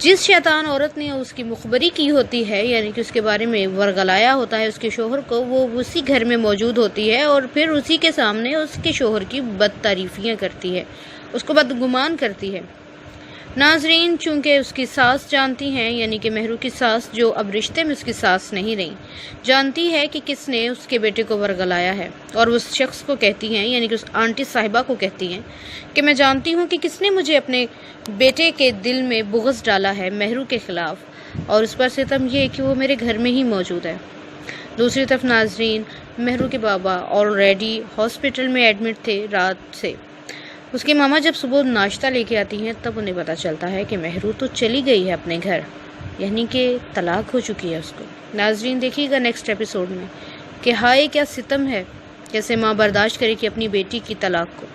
جس شیطان عورت نے اس کی مخبری کی ہوتی ہے، یعنی کہ اس کے بارے میں ورگلایا ہوتا ہے اس کے شوہر کو، وہ اسی گھر میں موجود ہوتی ہے اور پھر اسی کے سامنے اس کے شوہر کی بد تعریفیاں کرتی ہے، اس کو بدگمان کرتی ہے۔ ناظرین، چونکہ اس کی ساس جانتی ہیں، یعنی کہ مہرو کی ساس جو اب رشتے میں اس کی ساس نہیں رہی، جانتی ہے کہ کس نے اس کے بیٹے کو ورگلایا ہے، اور اس شخص کو کہتی ہیں، یعنی کہ اس آنٹی صاحبہ کو کہتی ہیں کہ میں جانتی ہوں کہ کس نے مجھے اپنے بیٹے کے دل میں بغض ڈالا ہے مہرو کے خلاف، اور اس پر ستم یہ کہ وہ میرے گھر میں ہی موجود ہے۔ دوسری طرف ناظرین، مہرو کے بابا آلریڈی ہاسپٹل میں ایڈمٹ تھے رات سے۔ اس کی ماما جب صبح ناشتہ لے کے آتی ہیں تب انہیں پتہ چلتا ہے کہ مہرو تو چلی گئی ہے اپنے گھر، یعنی کہ طلاق ہو چکی ہے اس کو۔ ناظرین دیکھیے گا نیکسٹ ایپیسوڈ میں کہ ہائے کیا ستم ہے، کیسے ماں برداشت کرے کہ اپنی بیٹی کی طلاق کو۔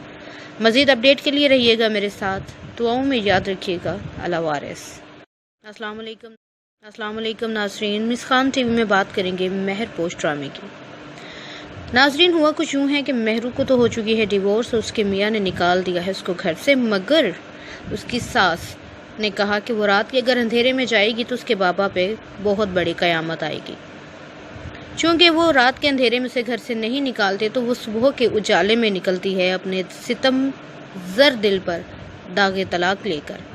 مزید اپڈیٹ کے لیے رہیے گا میرے ساتھ، دعاؤں میں یاد رکھیے گا۔ اللہ وارث۔ السلام علیکم ناظرین، مسخان ٹی وی میں بات کریں گے مہر پوش ڈرامے کی۔ ناظرین، ہوا کچھ یوں ہے کہ مہرو کو تو ہو چکی ہے ڈیورس اور اس کے میاں نے نکال دیا ہے اس کو گھر سے، مگر اس کی ساس نے کہا کہ وہ رات کے اگر اندھیرے میں جائے گی تو اس کے بابا پہ بہت بڑی قیامت آئے گی۔ چونکہ وہ رات کے اندھیرے میں سے گھر سے نہیں نکالتے تو وہ صبح کے اجالے میں نکلتی ہے اپنے ستم زر دل پر داغ طلاق لے کر۔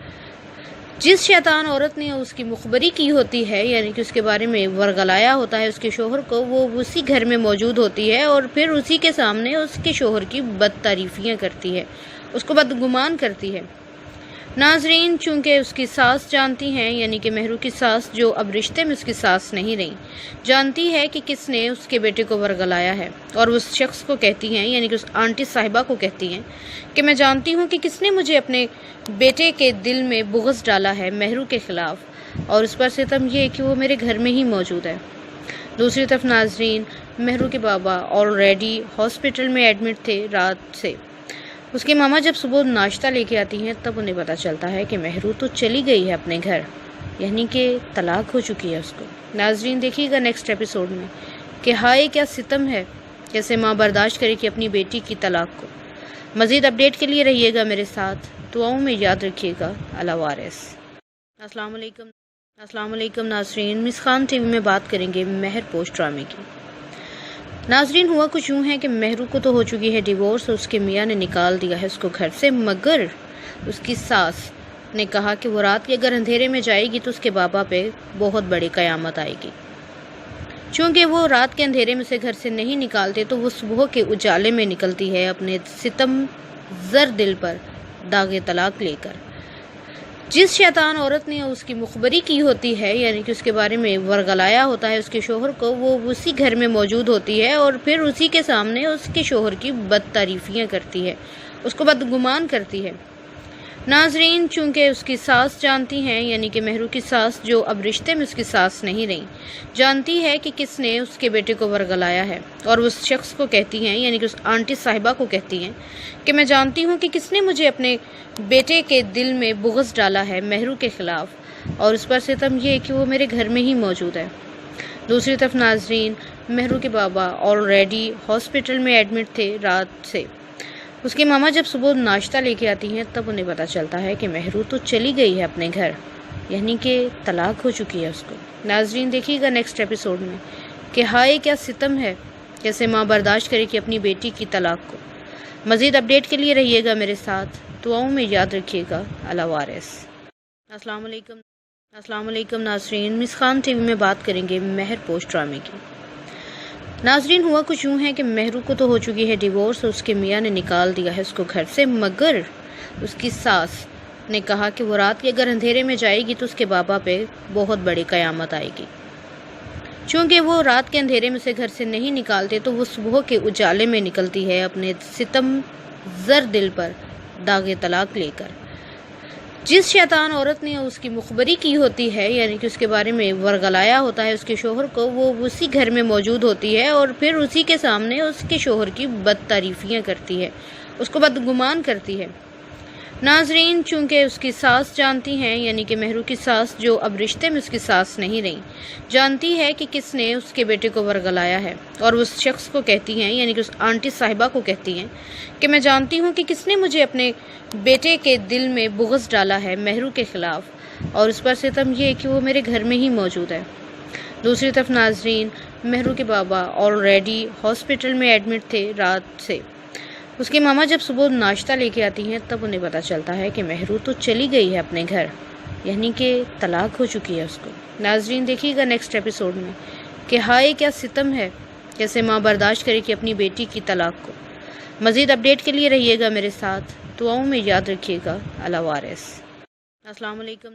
جس شیطان عورت نے اس کی مخبری کی ہوتی ہے، یعنی کہ اس کے بارے میں ورگلایا ہوتا ہے اس کے شوہر کو، وہ اسی گھر میں موجود ہوتی ہے اور پھر اسی کے سامنے اس کے شوہر کی بد تعریفیاں کرتی ہے، اس کو بدگمان کرتی ہے۔ ناظرین، چونکہ اس کی ساس جانتی ہیں، یعنی کہ مہرو کی ساس جو اب رشتے میں اس کی ساس نہیں رہی، جانتی ہے کہ کس نے اس کے بیٹے کو ورگلایا ہے، اور اس شخص کو کہتی ہیں، یعنی کہ اس آنٹی صاحبہ کو کہتی ہیں کہ میں جانتی ہوں کہ کس نے مجھے اپنے بیٹے کے دل میں بغض ڈالا ہے مہرو کے خلاف، اور اس پر ستم یہ کہ وہ میرے گھر میں ہی موجود ہے۔ دوسری طرف ناظرین، مہرو کے بابا آلریڈی ہاسپٹل میں ایڈمٹ تھے رات سے۔ اس کی ماما جب صبح ناشتہ لے کے آتی ہیں تب انہیں پتہ چلتا ہے کہ مہرو تو چلی گئی ہے اپنے گھر، یعنی کہ طلاق ہو چکی ہے اس کو۔ ناظرین دیکھیے گا نیکسٹ ایپیسوڈ میں کہ ہائے کیا ستم ہے، کیسے ماں برداشت کرے کہ اپنی بیٹی کی طلاق کو۔ مزید اپڈیٹ کے لیے رہیے گا میرے ساتھ، دعاؤں میں یاد رکھیے گا۔ اللہ وارث۔ السلام علیکم ناظرین، مسخان ٹی وی میں بات کریں گے مہر پوش ڈرامے کی۔ ناظرین، ہوا کچھ یوں ہے کہ مہرو کو تو ہو چکی ہے ڈیورس اور اس کے میاں نے نکال دیا ہے اس کو گھر سے، مگر اس کی ساس نے کہا کہ وہ رات کے اگر اندھیرے میں جائے گی تو اس کے بابا پہ بہت بڑی قیامت آئے گی۔ چونکہ وہ رات کے اندھیرے میں سے گھر سے نہیں نکالتے تو وہ صبح کے اجالے میں نکلتی ہے اپنے ستم زر دل پر داغ طلاق لے کر۔ جس شیطان عورت نے اس کی مخبری کی ہوتی ہے، یعنی کہ اس کے بارے میں ورگلایا ہوتا ہے اس کے شوہر کو، وہ اسی گھر میں موجود ہوتی ہے اور پھر اسی کے سامنے اس کے شوہر کی بد تعریفیاں کرتی ہے، اس کو بدگمان کرتی ہے۔ ناظرین، چونکہ اس کی ساس جانتی ہیں، یعنی کہ مہرو کی ساس جو اب رشتے میں اس کی ساس نہیں رہی، جانتی ہے کہ کس نے اس کے بیٹے کو ورگلایا ہے، اور اس شخص کو کہتی ہیں، یعنی کہ اس آنٹی صاحبہ کو کہتی ہیں کہ میں جانتی ہوں کہ کس نے مجھے اپنے بیٹے کے دل میں بغض ڈالا ہے مہرو کے خلاف، اور اس پر ستم یہ کہ وہ میرے گھر میں ہی موجود ہے۔ دوسری طرف ناظرین، مہرو کے بابا آلریڈی ہاسپٹل میں ایڈمٹ تھے رات سے۔ اس کی ماما جب صبح ناشتہ لے کے آتی ہیں تب انہیں پتہ چلتا ہے کہ مہرو تو چلی گئی ہے اپنے گھر، یعنی کہ طلاق ہو چکی ہے اس کو۔ ناظرین دیکھیے گا نیکسٹ ایپیسوڈ میں کہ ہائے کیا ستم ہے، کیسے ماں برداشت کرے کہ اپنی بیٹی کی طلاق کو۔ مزید اپڈیٹ کے لیے رہیے گا میرے ساتھ، دعاؤں میں یاد رکھیے گا۔ اللہ وارث۔ السلام علیکم ناظرین، مسخان ٹی وی میں بات کریں گے مہر پوش ڈرامے کی۔ ناظرین، ہوا کچھ یوں ہے کہ مہرو کو تو ہو چکی ہے ڈیورس اور اس کے میاں نے نکال دیا ہے اس کو گھر سے، مگر اس کی ساس نے کہا کہ وہ رات کے اگر اندھیرے میں جائے گی تو اس کے بابا پہ بہت بڑی قیامت آئے گی۔ چونکہ وہ رات کے اندھیرے میں سے گھر سے نہیں نکالتے تو وہ صبح کے اجالے میں نکلتی ہے اپنے ستم زر دل پر داغ طلاق لے کر۔ جس شیطان عورت نے اس کی مخبری کی ہوتی ہے، یعنی کہ اس کے بارے میں ورگلایا ہوتا ہے اس کے شوہر کو، وہ اسی گھر میں موجود ہوتی ہے اور پھر اسی کے سامنے اس کے شوہر کی بد تعریفیاں کرتی ہے، اس کو بدگمان کرتی ہے۔ ناظرین، چونکہ اس کی ساس جانتی ہیں، یعنی کہ مہرو کی ساس جو اب رشتے میں اس کی ساس نہیں رہی، جانتی ہے کہ کس نے اس کے بیٹے کو ورگلایا ہے، اور اس شخص کو کہتی ہیں، یعنی کہ اس آنٹی صاحبہ کو کہتی ہیں کہ میں جانتی ہوں کہ کس نے مجھے اپنے بیٹے کے دل میں بغض ڈالا ہے مہرو کے خلاف، اور اس پر ستم یہ کہ وہ میرے گھر میں ہی موجود ہے۔ دوسری طرف ناظرین، مہرو کے بابا آلریڈی ہاسپٹل میں ایڈمٹ تھے رات سے۔ اس کی ماما جب صبح ناشتہ لے کے آتی ہیں تب انہیں پتہ چلتا ہے کہ مہرو تو چلی گئی ہے اپنے گھر، یعنی کہ طلاق ہو چکی ہے اس کو۔ ناظرین دیکھیے گا نیکسٹ ایپیسوڈ میں کہ ہائے کیا ستم ہے، کیسے ماں برداشت کرے کہ اپنی بیٹی کی طلاق کو۔ مزید اپڈیٹ کے لیے رہیے گا میرے ساتھ، دعاؤں میں یاد رکھیے گا۔ اللہ وارث۔ السلام علیکم۔